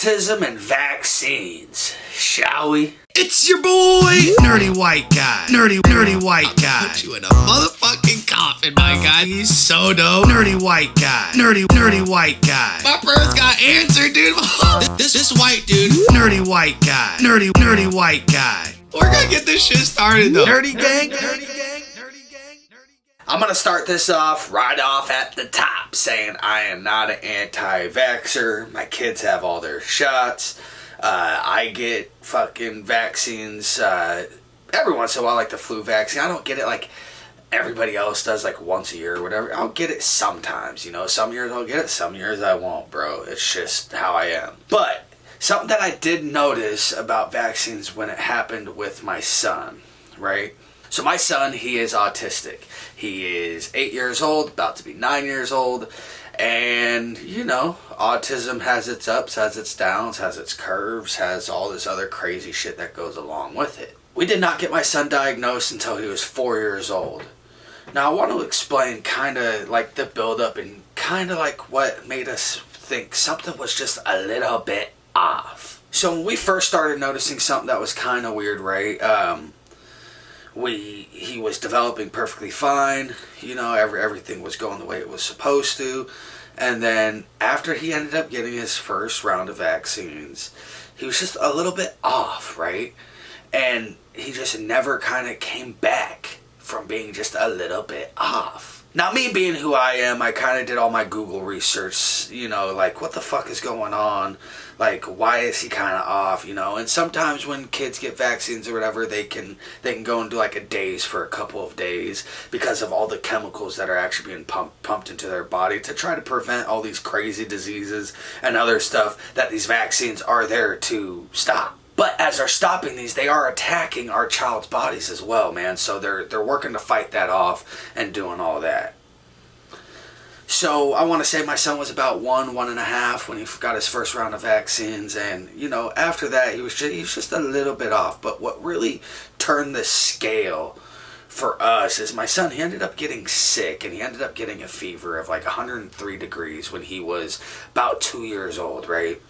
autism and vaccines, shall we? It's your boy, Nerdy White Guy. Nerdy White Guy. Put you in a motherfucking coffin, my guy. He's so dope. Nerdy White Guy. Nerdy White Guy. My prayers got answered, dude. this white dude. Nerdy White Guy. Nerdy White Guy. We're gonna get this shit started, though. Nerdy gang. I'm gonna start this off right off at the top saying I am not an anti-vaxxer. My kids have all their shots. I get fucking vaccines every once in a while, like the flu vaccine. I don't get it like everybody else does, like once a year or whatever. I'll get it sometimes, you know. Some years I'll get it, some years I won't, bro. It's just how I am. But something that I did notice about vaccines when it happened with my son, right? So my son, he is autistic. He is 8 years old, about to be 9 years old. And, you know, autism has its ups, has its downs, has its curves, has all this other crazy shit that goes along with it. We did not get my son diagnosed until he was 4 years old. Now, I want to explain kind of like the buildup and kind of like what made us think something was just a little bit off. So when we first started noticing something that was kind of weird, right? He was developing perfectly fine, you know, everything was going the way it was supposed to, and then after he ended up getting his first round of vaccines, he was just a little bit off, right? And he just never kind of came back from being just a little bit off. Now, me being who I am, I kind of did all my Google research, you know, like, what the fuck is going on? Like, why is he kind of off, you know? And sometimes when kids get vaccines or whatever, they can go and do like a daze for a couple of days because of all the chemicals that are actually being pumped into their body to try to prevent all these crazy diseases and other stuff that these vaccines are there to stop. But as they're stopping these, they are attacking our child's bodies as well, man. So they're working to fight that off and doing all that. So I want to say my son was about 1.5 when he got his first round of vaccines, and you know, after that he was just a little bit off. But what really turned the scale for us is my son, he ended up getting sick, and he ended up getting a fever of like 103 degrees when he was about 2 years old, right?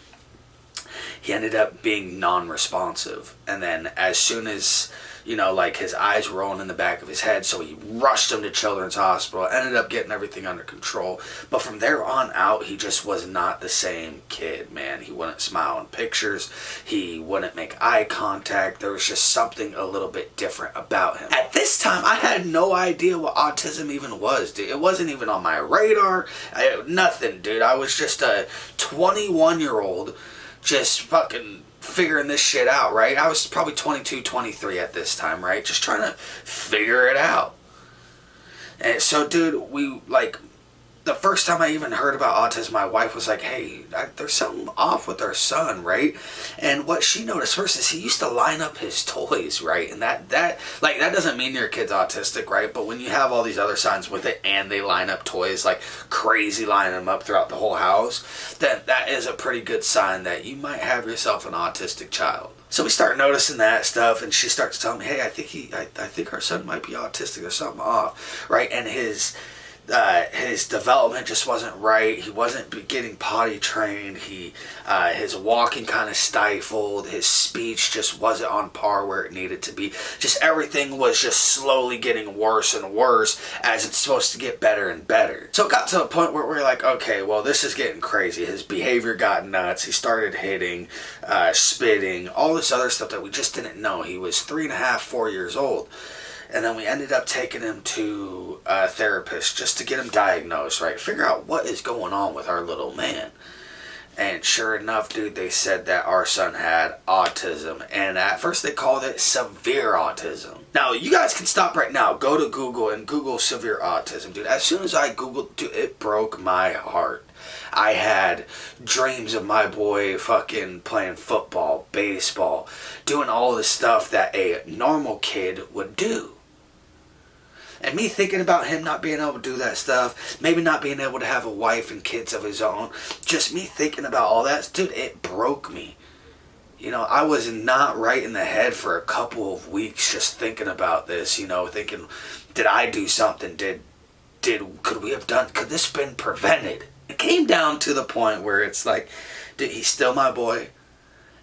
He ended up being non-responsive, and then as soon as, you know, like his eyes were rolling in the back of his head, so he rushed him to Children's Hospital, ended up getting everything under control. But from there on out, he just was not the same kid, man. He wouldn't smile in pictures. He wouldn't make eye contact. There was just something a little bit different about him. At this time, I had no idea what autism even was, dude. It wasn't even on my radar. Nothing, dude. I was just a 21-year-old just fucking figuring this shit out, right? I was probably 22, 23 at this time, right? Just trying to figure it out. And so, dude, the first time I even heard about autism, my wife was like, hey, there's something off with our son, right? And what she noticed first is he used to line up his toys, right? And that doesn't mean your kid's autistic, right? But when you have all these other signs with it and they line up toys like crazy, lining them up throughout the whole house, then that is a pretty good sign that you might have yourself an autistic child. So we start noticing that stuff, and she starts telling me, hey, I think our son might be autistic. There's something off, right? And his development just wasn't right. He wasn't getting potty trained. His walking kind of stifled. His speech just wasn't on par where it needed to be. Just everything was just slowly getting worse and worse as it's supposed to get better and better. So it got to a point where we're like, okay, well, this is getting crazy. His behavior got nuts. He started hitting, spitting, all this other stuff that we just didn't know. He was 3.5, 4 years old. And then we ended up taking him to a therapist just to get him diagnosed, right? Figure out what is going on with our little man. And sure enough, dude, they said that our son had autism. And at first they called it severe autism. Now, you guys can stop right now. Go to Google and Google severe autism, dude. As soon as I Googled, dude, it broke my heart. I had dreams of my boy fucking playing football, baseball, doing all the stuff that a normal kid would do. And me thinking about him not being able to do that stuff, maybe not being able to have a wife and kids of his own, just me thinking about all that, dude, it broke me. You know, I was not right in the head for a couple of weeks just thinking about this, you know, thinking, did I do something? Could we have done, could this have been prevented? It came down to the point where it's like, dude, he's still my boy.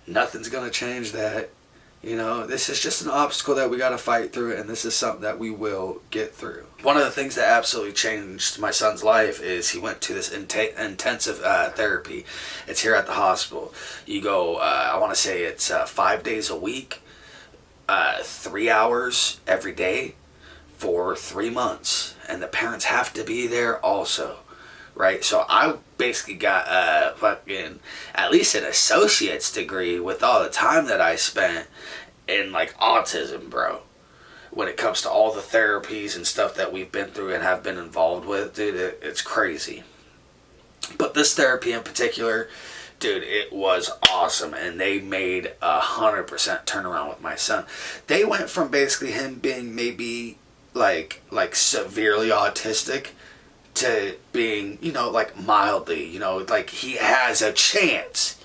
Nothing's going to change that. You know, this is just an obstacle that we got to fight through, and this is something that we will get through. One of the things that absolutely changed my son's life is he went to this intensive therapy. It's here at the hospital. You go, I want to say it's 5 days a week, 3 hours every day for 3 months. And the parents have to be there also. Right, so I basically got fucking at least an associate's degree with all the time that I spent in like autism, bro. When it comes to all the therapies and stuff that we've been through and have been involved with, dude, it's crazy. But this therapy in particular, dude, it was awesome, and they made 100% turnaround with my son. They went from basically him being maybe like severely autistic to being, you know, like mildly, you know, like he has a chance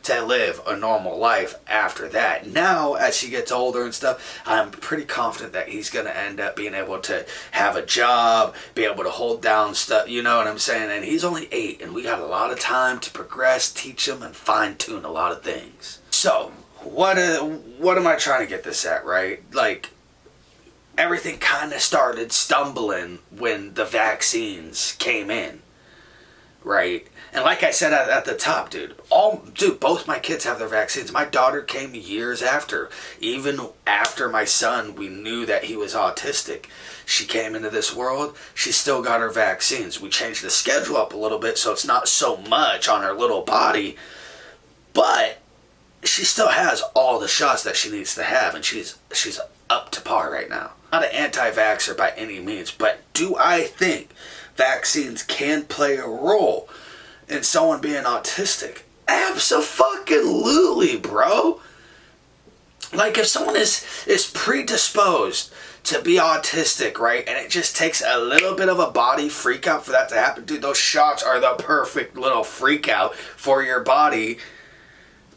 to live a normal life after that. Now, as he gets older and stuff, I'm pretty confident that he's going to end up being able to have a job, be able to hold down stuff, you know what I'm saying? And he's only 8, and we got a lot of time to progress, teach him, and fine-tune a lot of things. So, what am I trying to get this at, right? Like, everything kind of started stumbling when the vaccines came in, right? And like I said at the top, dude, both my kids have their vaccines. My daughter came years after. Even after my son, we knew that he was autistic. She came into this world, she still got her vaccines. We changed the schedule up a little bit so it's not so much on her little body, but she still has all the shots that she needs to have, and she's up to par right now. Not an anti-vaxxer by any means, but do I think vaccines can play a role in someone being autistic? Abso-fucking-lutely, bro. Like, if someone is predisposed to be autistic, right, and it just takes a little bit of a body freak out for that to happen, dude, those shots are the perfect little freak out for your body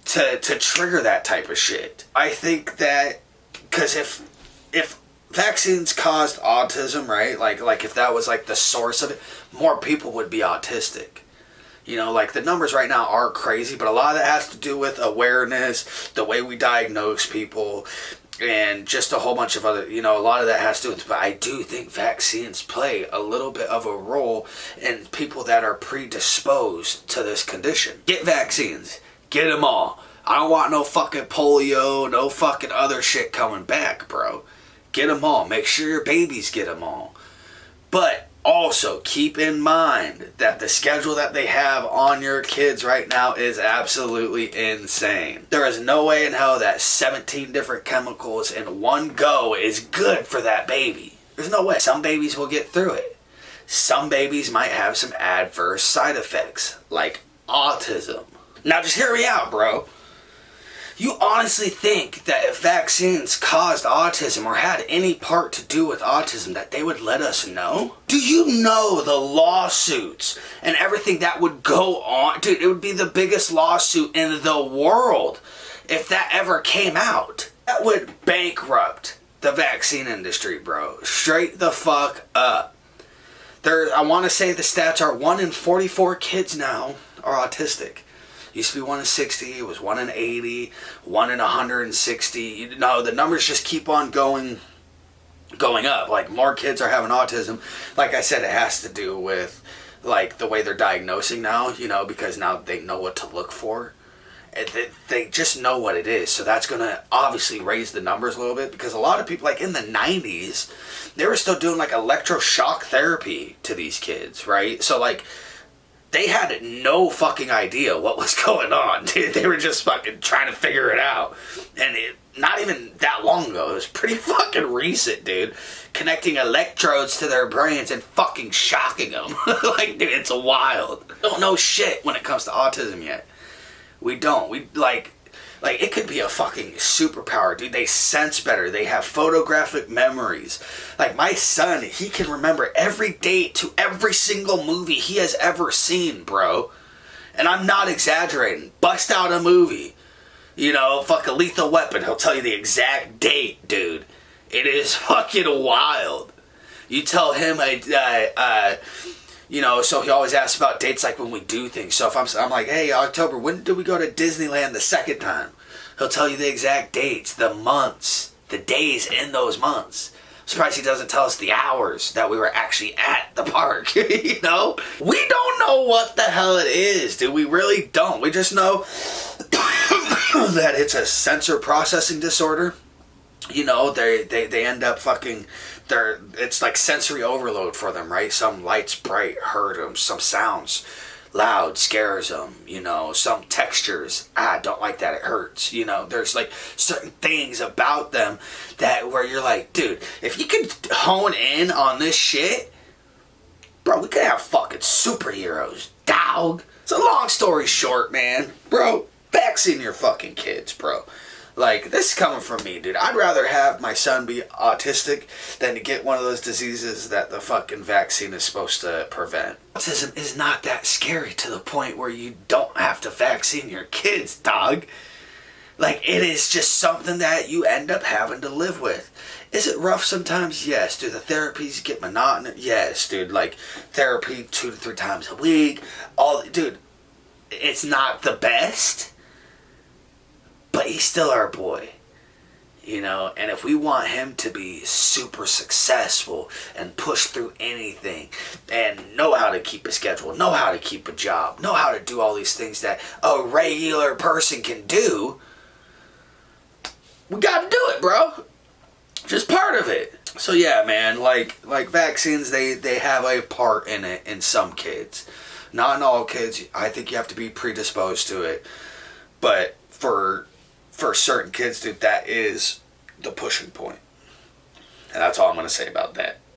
to trigger that type of shit. I think that, because if vaccines caused autism, right? Like if that was like the source of it, more people would be autistic. You know, like the numbers right now are crazy, but a lot of that has to do with awareness, the way we diagnose people, and just a whole bunch of other, you know, a lot of that has to do with, but I do think vaccines play a little bit of a role in people that are predisposed to this condition. Get vaccines. Get them all. I don't want no fucking polio, no fucking other shit coming back, bro. Get them all. Make sure your babies get them all. But also keep in mind that the schedule that they have on your kids right now is absolutely insane. There is no way in hell that 17 different chemicals in one go is good for that baby. There's no way. Some babies will get through it. Some babies might have some adverse side effects, like autism. Now just hear me out, bro. You honestly think that if vaccines caused autism or had any part to do with autism that they would let us know? Do you know the lawsuits and everything that would go on? Dude, it would be the biggest lawsuit in the world if that ever came out. That would bankrupt the vaccine industry, bro. Straight the fuck up. I want to say the stats are 1 in 44 kids now are autistic. Used to be 1 in 60, it was 1 in 80, 1 in 160. You know, the numbers just keep on going up. Like, more kids are having autism. Like I said, it has to do with, like, the way they're diagnosing now, you know, because now they know what to look for. They just know what it is. So that's going to obviously raise the numbers a little bit, because a lot of people, like, in the 90s, they were still doing, like, electroshock therapy to these kids, right? So, like, they had no fucking idea what was going on, dude. They were just fucking trying to figure it out. And not even that long ago. It was pretty fucking recent, dude. Connecting electrodes to their brains and fucking shocking them. Like, dude, it's wild. We don't know shit when it comes to autism yet. We don't. We, like, it could be a fucking superpower, dude. They sense better. They have photographic memories. Like, my son, he can remember every date to every single movie he has ever seen, bro. And I'm not exaggerating. Bust out a movie. You know, fucking Lethal Weapon. He'll tell you the exact date, dude. It is fucking wild. You tell him You know, so he always asks about dates, like when we do things. So if I'm like, hey, October, when did we go to Disneyland the second time? He'll tell you the exact dates, the months, the days in those months. I'm surprised he doesn't tell us the hours that we were actually at the park, you know? We don't know what the hell it is, dude. We really don't. We just know that it's a sensor processing disorder. You know, they end up fucking, it's like sensory overload for them, right? Some lights bright hurt them, some sounds loud scares them, you know, some textures, don't like that, it hurts, you know. There's like certain things about them that where you're like, dude, if you could hone in on this shit, bro, we could have fucking superheroes, dog. It's a long story short, man. Bro, vaccine your fucking kids, bro. Like, this is coming from me, dude. I'd rather have my son be autistic than to get one of those diseases that the fucking vaccine is supposed to prevent. Autism is not that scary to the point where you don't have to vaccine your kids, dog. Like, it is just something that you end up having to live with. Is it rough sometimes? Yes. Do the therapies get monotonous? Yes, dude. Like, therapy 2 to 3 times a week. Dude, it's not the best. But he's still our boy, you know, and if we want him to be super successful and push through anything and know how to keep a schedule, know how to keep a job, know how to do all these things that a regular person can do, we gotta do it, bro. Just part of it. So yeah, man, like vaccines, they have a part in it in some kids. Not in all kids. I think you have to be predisposed to it. But for certain kids, dude, that is the pushing point. And that's all I'm going to say about that.